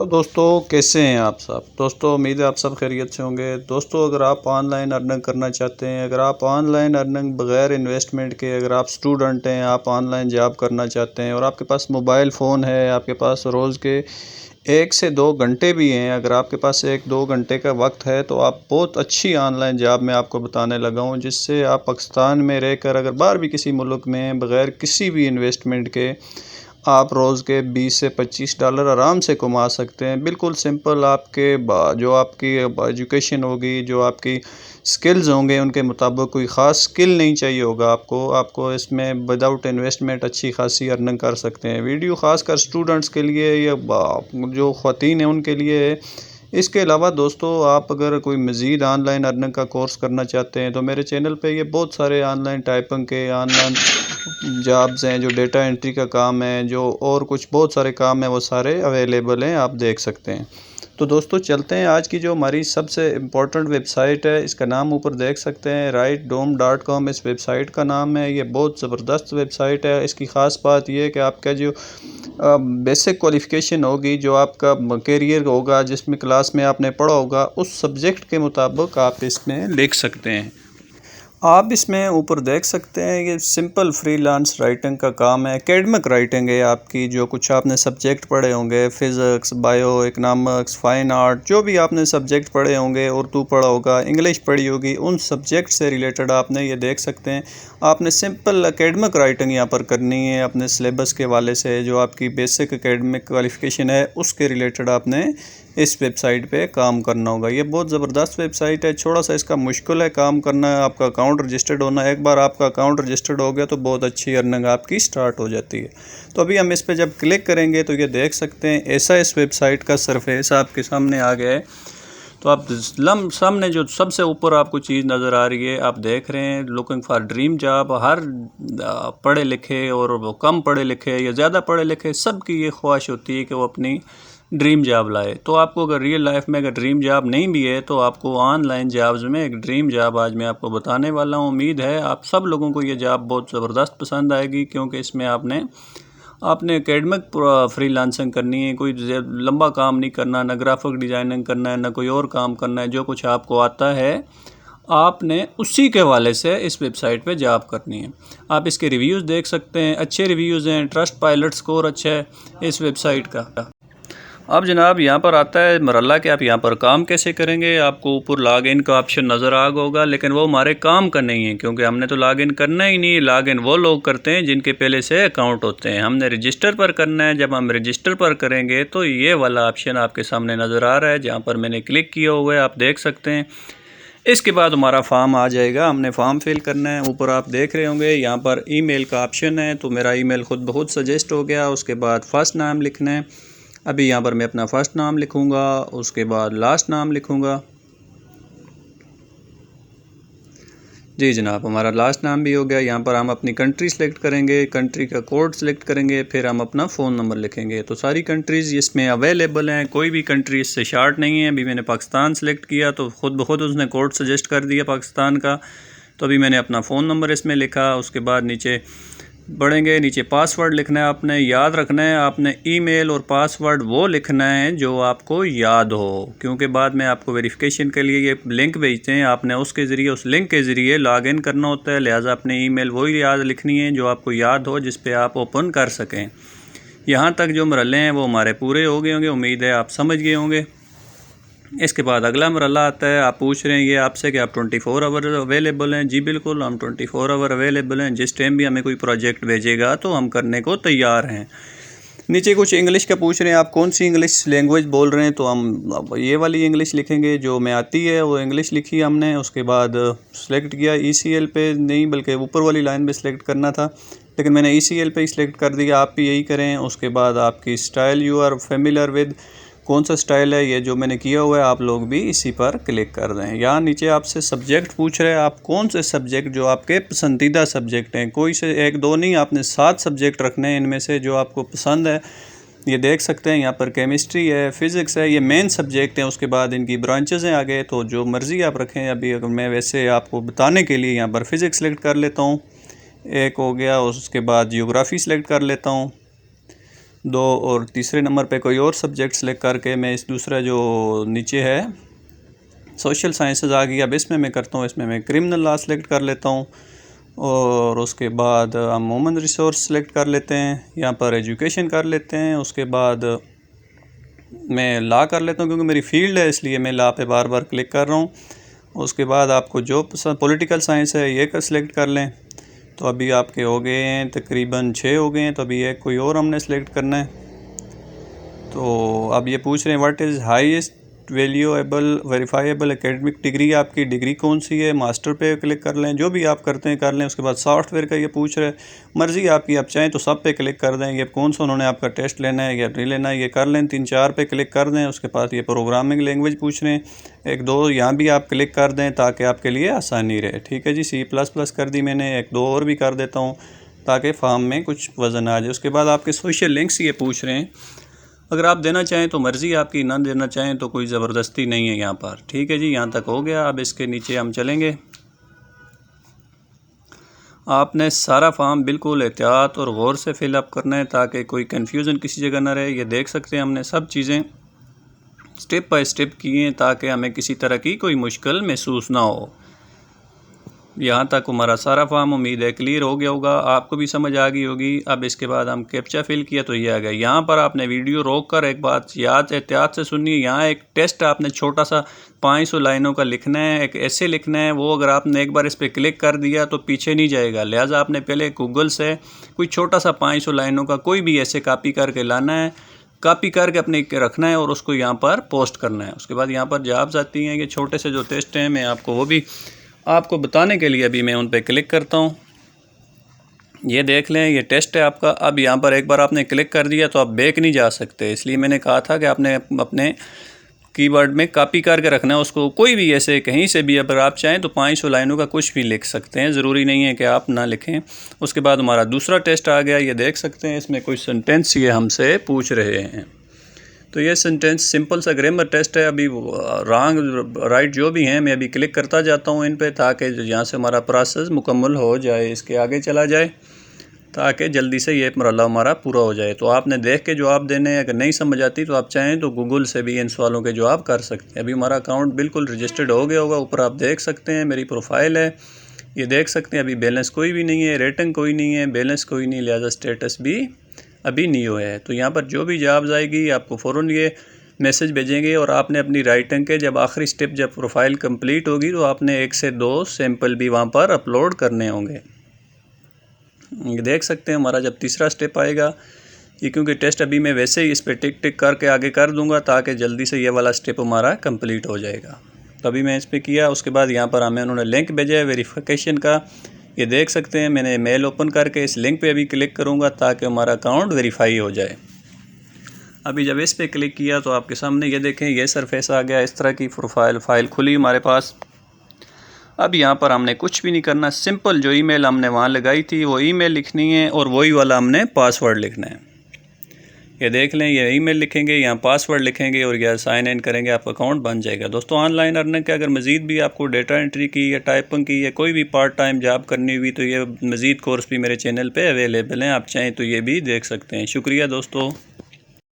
तो दोस्तों कैसे हैं आप सब। दोस्तों उम्मीद है आप सब खैरियत से होंगे। दोस्तों अगर आप ऑनलाइन अर्निंग करना चाहते हैं, अगर आप ऑनलाइन अर्निंग बगैर इन्वेस्टमेंट के, अगर आप स्टूडेंट हैं, आप ऑनलाइन जॉब करना चाहते हैं और आपके पास मोबाइल फ़ोन है, आपके पास रोज़ के 1 से 2 घंटे भी हैं, अगर आपके पास 1-2 घंटे का वक्त है तो आप बहुत अच्छी ऑनलाइन जॉब मैं आपको बताने लगा हूँ, जिससे आप पाकिस्तान में रहकर अगर बाहर भी किसी मुल्क में बगैर किसी भी इन्वेस्टमेंट के आप रोज़ के 20 से $25 आराम से कमा सकते हैं। बिल्कुल सिंपल आपके जो आपकी एजुकेशन होगी, जो आपकी स्किल्स होंगे, उनके मुताबिक कोई ख़ास स्किल नहीं चाहिए होगा आपको इसमें विदाउट इन्वेस्टमेंट अच्छी खासी अर्निंग कर सकते हैं। वीडियो ख़ासकर स्टूडेंट्स के लिए या जो ख़वातीन हैं उनके लिए है। इसके अलावा दोस्तों आप अगर कोई मज़ीद ऑनलाइन अर्निंग का कोर्स करना चाहते हैं तो मेरे चैनल पे ये बहुत सारे ऑनलाइन टाइपिंग के ऑनलाइन जॉब्स हैं, जो डेटा एंट्री का काम है, जो और कुछ बहुत सारे काम हैं, वो सारे अवेलेबल हैं, आप देख सकते हैं। तो दोस्तों चलते हैं आज की जो हमारी सबसे इम्पोर्टेंट वेबसाइट है, इसका नाम ऊपर देख सकते हैं, rightdome.com इस वेबसाइट का नाम है। ये बहुत ज़बरदस्त वेबसाइट है। इसकी ख़ास बात ये है कि आपका जो बेसिक क्वालिफ़िकेशन होगी, जो आपका करियर होगा, जिसमें क्लास में आपने पढ़ा होगा, उस सब्जेक्ट के मुताबिक आप इसमें लिख सकते हैं। आप इसमें ऊपर देख सकते हैं ये सिंपल फ्रीलांस राइटिंग का काम है। एकेडमिक राइटिंग है आपकी, जो कुछ आपने सब्जेक्ट पढ़े होंगे, physics, bio, economics, fine art, जो भी आपने सब्जेक्ट पढ़े होंगे, उर्दू पढ़ा होगा, इंग्लिश पढ़ी होगी, उन सब्जेक्ट से रिलेटेड आपने ये देख सकते हैं। आपने सिंपल एकेडमिक राइटिंग यहाँ पर करनी है अपने सिलेबस के हवाले से। जो आपकी बेसिक एकेडमिक क्वालिफ़िकेशन है उसके रिलेटेड आपने इस वेबसाइट पे काम करना होगा। ये बहुत ज़बरदस्त वेबसाइट है। थोड़ा सा इसका मुश्किल है काम करना, आपका अकाउंट रजिस्टर्ड होना। एक बार आपका अकाउंट रजिस्टर्ड हो गया तो बहुत अच्छी अर्निंग आपकी स्टार्ट हो जाती है। तो अभी हम इस पे जब क्लिक करेंगे तो ये देख सकते हैं ऐसा इस वेबसाइट का सरफेस आपके सामने आ गया है। तो आप सामने जो सबसे ऊपर आपको चीज़ नज़र आ रही है, आप देख रहे हैं लुकिंग फॉर ड्रीम जॉब। हर पढ़े लिखे और वो कम पढ़े लिखे या ज़्यादा पढ़े लिखे, सबकी ये ख्वाहिश होती है कि वो अपनी ड्रीम जॉब लाए। तो आपको अगर रियल लाइफ में अगर ड्रीम जॉब नहीं भी है तो आपको ऑनलाइन जॉब्स में एक ड्रीम जॉब आज मैं आपको बताने वाला हूँ। उम्मीद है आप सब लोगों को ये जॉब बहुत ज़बरदस्त पसंद आएगी, क्योंकि इसमें आपने एकेडमिक फ्रीलांसिंग करनी है। कोई लंबा काम नहीं करना, ना ग्राफिक डिज़ाइनिंग करना है, ना कोई और काम करना है। जो कुछ आपको आता है आपने उसी के हवाले से इस वेबसाइट पे जॉब करनी है। आप इसके रिव्यूज़ देख सकते हैं, अच्छे रिव्यूज़ हैं। ट्रस्ट पायलट स्कोर अच्छा है इस वेबसाइट का। अब जनाब यहाँ पर आता है मरला कि आप यहाँ पर काम कैसे करेंगे। आपको ऊपर लॉग इन का ऑप्शन नज़र आ गया होगा, लेकिन वो हमारे काम का नहीं है, क्योंकि हमने तो लॉग इन करना ही नहीं। लॉग इन वो लोग करते हैं जिनके पहले से अकाउंट होते हैं। हमने रजिस्टर पर करना है। जब हम रजिस्टर पर करेंगे तो ये वाला ऑप्शन आपके सामने नज़र आ रहा है, जहाँ पर मैंने क्लिक किया हुआ है, आप देख सकते हैं। इसके बाद हमारा फॉर्म आ जाएगा, हमने फॉर्म फिल करना है। ऊपर आप देख रहे होंगे यहाँ पर ईमेल का ऑप्शन है, तो मेरा ईमेल खुद ब खुद सजेस्ट हो गया। उसके बाद फर्स्ट नाम लिखना है। अभी यहाँ पर मैं अपना फ़र्स्ट नाम लिखूँगा, उसके बाद लास्ट नाम लिखूँगा। जी जनाब, हमारा लास्ट नाम भी हो गया। यहाँ पर हम अपनी कंट्री सेलेक्ट करेंगे, कंट्री का कोड सेलेक्ट करेंगे, फिर हम अपना फ़ोन नंबर लिखेंगे। तो सारी कंट्रीज़ इसमें अवेलेबल हैं, कोई भी कंट्री इससे शार्ट नहीं है। अभी मैंने पाकिस्तान सेलेक्ट किया तो खुद ब खुद उसने कोड सजेस्ट कर दिया पाकिस्तान का। तो अभी मैंने अपना फ़ोन नंबर इसमें लिखा। उसके बाद नीचे बढ़ेंगे, नीचे पासवर्ड लिखना है। आपने याद रखना है, आपने ईमेल और पासवर्ड वो लिखना है जो आपको याद हो, क्योंकि बाद में आपको वेरिफिकेशन के लिए ये लिंक भेजते हैं। आपने उसके ज़रिए, उस लिंक के ज़रिए लॉगिन करना होता है। लिहाजा अपने ईमेल वही याद लिखनी है जो आपको याद हो, जिस पे आप ओपन कर सकें। यहाँ तक जो मरले हैं वो हमारे पूरे हो गए होंगे। उम्मीद है आप समझ गए होंगे। इसके बाद अगला मरला आता है। आप पूछ रहे हैं ये आपसे कि आप 24 आवर अवेलेबल हैं। जी बिल्कुल, हम 24 आवर अवेलेबल हैं। जिस टाइम भी हमें कोई प्रोजेक्ट भेजेगा तो हम करने को तैयार हैं। नीचे कुछ इंग्लिश का पूछ रहे हैं, आप कौन सी इंग्लिश लैंग्वेज बोल रहे हैं, तो हम अब ये वाली इंग्लिश लिखेंगे जो मैं आती है, वो इंग्लिश लिखी हमने। उसके बाद सेलेक्ट किया ECL पे, नहीं बल्कि ऊपर वाली लाइन पे सिलेक्ट करना था, लेकिन मैंने ECL पे ही सिलेक्ट कर दिया। आप भी यही करें। उसके बाद आपकी style you are familiar with, कौन सा स्टाइल है ये जो मैंने किया हुआ है, आप लोग भी इसी पर क्लिक कर दें। यहाँ नीचे आपसे सब्जेक्ट पूछ रहे हैं, आप कौन से सब्जेक्ट जो आपके पसंदीदा सब्जेक्ट हैं, कोई से 1-2 नहीं, आपने 7 सब्जेक्ट रखने हैं इनमें से जो आपको पसंद है। ये देख सकते हैं यहाँ पर केमिस्ट्री है, फ़िज़िक्स है, ये मेन सब्जेक्ट हैं। उसके बाद इनकी ब्रांचेज़ हैं आगे, तो जो मर्ज़ी आप रखें। अभी अगर मैं वैसे आपको बताने के लिए यहाँ पर फ़िज़िक्स सेलेक्ट कर लेता हूँ, एक हो गया। उसके बाद जियोग्राफ़ी सेलेक्ट कर लेता हूँ। 2 और तीसरे नंबर पे कोई और सब्जेक्ट सेलेक्ट करके मैं इस दूसरा जो नीचे है सोशल साइंसेज आ गई, अब इसमें मैं करता हूँ, इसमें मैं क्रिमिनल लॉ सेलेक्ट कर लेता हूँ और उसके बाद हम ह्यूमन रिसोर्स सेलेक्ट कर लेते हैं, यहाँ पर एजुकेशन कर लेते हैं, उसके बाद मैं लॉ कर लेता हूँ क्योंकि मेरी फील्ड है इसलिए मैं लॉ पे बार बार क्लिक कर रहा हूँ। उसके बाद आपको जो पसंद पॉलिटिकल साइंस है ये कर सिलेक्ट कर लें। तो अभी आपके हो गए हैं तकरीबन 6 हो गए हैं, तो अभी एक कोई और हमने सेलेक्ट करना है। तो अब ये पूछ रहे हैं what is highest valuable verifiable academic degree, आपकी डिग्री कौन सी है, मास्टर पे क्लिक कर लें, जो भी आप करते हैं कर लें। उसके बाद सॉफ्टवेयर का ये पूछ रहे हैं, मर्ज़ी आपकी, आप चाहें तो सब पे क्लिक कर दें, ये कौन सा उन्होंने आपका टेस्ट लेना है या नहीं लेना है ये कर लें, 3-4 पे क्लिक कर दें। उसके बाद ये प्रोग्रामिंग लैंग्वेज पूछ रहे हैं, 1-2 यहाँ भी आप क्लिक कर दें ताकि आपके लिए आसानी रहे। ठीक है जी, C++ कर दी मैंने, 1-2 और भी कर देता हूँ ताकि फॉर्म में कुछ वज़न आ जाए। उसके बाद आपके सोशल लिंक्स ये पूछ रहे हैं, अगर आप देना चाहें तो मर्ज़ी आपकी, ना देना चाहें तो कोई ज़बरदस्ती नहीं है यहाँ पर। ठीक है जी, यहाँ तक हो गया। अब इसके नीचे हम चलेंगे। आपने सारा फॉर्म बिल्कुल एहतियात और गौर से फिलअप करना है ताकि कोई कन्फ्यूज़न किसी जगह ना रहे। ये देख सकते हैं हमने सब चीज़ें स्टेप बाय स्टेप की हैं ताकि हमें किसी तरह की कोई मुश्किल महसूस ना हो। यहाँ तक हमारा सारा फॉर्म उम्मीद है क्लियर हो गया होगा, आपको भी समझ आ गई होगी। अब इसके बाद हम कैप्चा फिल किया तो ये आ गया। यहाँ पर आपने वीडियो रोक कर एक बात याद एहतियात से सुनिए, यहाँ एक टेस्ट आपने छोटा सा 500 लाइनों का लिखना है, एक ऐसे लिखना है, वो अगर आपने एक बार इस पर क्लिक कर दिया तो पीछे नहीं जाएगा। लिहाजा आपने पहले गूगल से कोई छोटा सा 500 लाइनों का कोई भी ऐसे कापी करके लाना है, कॉपी करके अपने रखना है और उसको यहाँ पर पोस्ट करना है। उसके बाद यहाँ पर जॉब्स आती हैं, ये छोटे से जो टेस्ट हैं मैं आपको वो भी आपको बताने के लिए अभी मैं उन पर क्लिक करता हूँ। ये देख लें, ये टेस्ट है आपका। अब यहाँ पर एक बार आपने क्लिक कर दिया तो आप बैक नहीं जा सकते, इसलिए मैंने कहा था कि आपने अपने कीबोर्ड में कॉपी करके रखना है उसको, कोई भी ऐसे कहीं से भी अगर आप चाहें तो 500 लाइनों का कुछ भी लिख सकते हैं, ज़रूरी नहीं है कि आप ना लिखें। उसके बाद हमारा दूसरा टेस्ट आ गया, ये देख सकते हैं इसमें कोई सेंटेंस ये हमसे पूछ रहे हैं। तो ये सेंटेंस सिंपल सा ग्रामर टेस्ट है। अभी रॉन्ग राइट जो भी हैं मैं अभी क्लिक करता जाता हूँ इन पे ताकि यहाँ से हमारा प्रोसेस मुकम्मल हो जाए, इसके आगे चला जाए ताकि जल्दी से ये मरहला हमारा पूरा हो जाए। तो आपने देख के जवाब देने हैं, अगर नहीं समझ आती तो आप चाहें तो गूगल से भी इन सवालों के जवाब कर सकते हैं। अभी हमारा अकाउंट बिल्कुल रजिस्टर्ड हो गया होगा, ऊपर आप देख सकते हैं मेरी प्रोफाइल है, ये देख सकते हैं। अभी बैलेंस कोई भी नहीं है, रेटिंग कोई नहीं है, बैलेंस कोई नहीं, लिहाजा स्टेटस भी अभी नहीं हुआ है। तो यहाँ पर जो भी जॉब्स आएगी आपको फ़ौरन ये मैसेज भेजेंगे और आपने अपनी राइटिंग के जब आखिरी स्टेप जब प्रोफाइल कंप्लीट होगी तो आपने 1 से 2 सैंपल भी वहाँ पर अपलोड करने होंगे। ये देख सकते हैं हमारा जब तीसरा स्टेप आएगा, ये क्योंकि टेस्ट अभी मैं वैसे ही इस पर टिक टिक करके आगे कर दूँगा ताकि जल्दी से ये वाला स्टेप हमारा कंप्लीट हो जाएगा। तभी मैं इस पर किया। उसके बाद यहाँ पर हमें उन्होंने लिंक भेजा है वेरिफिकेशन का, ये देख सकते हैं। मैंने मेल ओपन करके इस लिंक पे अभी क्लिक करूँगा ताकि हमारा अकाउंट वेरीफाई हो जाए। अभी जब इस पे क्लिक किया तो आपके सामने ये देखें ये सरफेस आ गया, इस तरह की प्रोफाइल फाइल खुली हमारे पास। अब यहाँ पर हमने कुछ भी नहीं करना, सिंपल जो ईमेल हमने वहाँ लगाई थी वो ईमेल लिखनी है और वही वाला हमने पासवर्ड लिखना है। ये देख लें, ये ईमेल लिखेंगे, यहाँ पासवर्ड लिखेंगे और यह साइन इन करेंगे, आपका अकाउंट बन जाएगा। दोस्तों ऑनलाइन अर्निंग के अगर मज़ीद भी आपको डेटा एंट्री की या टाइपिंग की या कोई भी पार्ट टाइम जॉब करनी हुई तो ये मज़ीद कोर्स भी मेरे चैनल पे अवेलेबल हैं, आप चाहें तो ये भी देख सकते हैं। शुक्रिया दोस्तों।